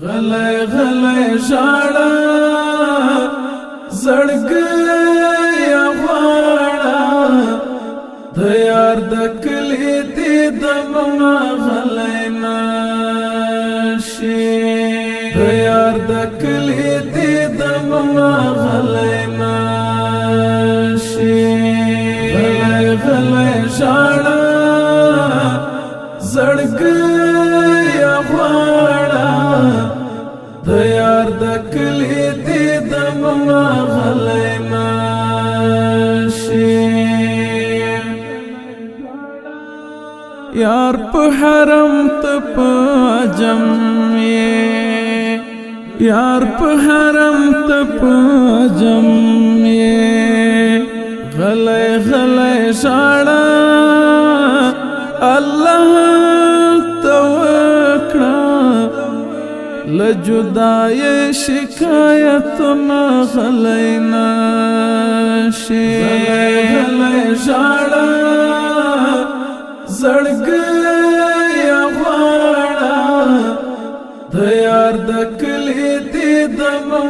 غلی غلی ژاړه زړګی غواړه د یار د کلی دیدمه غلی نشي د یار د کلی دیدمه غلی نشي غلی غلی ژاړه زړګی غواړه د یار د کلی دیدمه غلی نشي یار په حرم ته په عجم یار په حرم ته په عجم غلی غلی ژاړه الله ته وکړه لجدای شکایتونه غلی نشي غلی ژاړه زړګی غواړه د یار د کلی دیدمه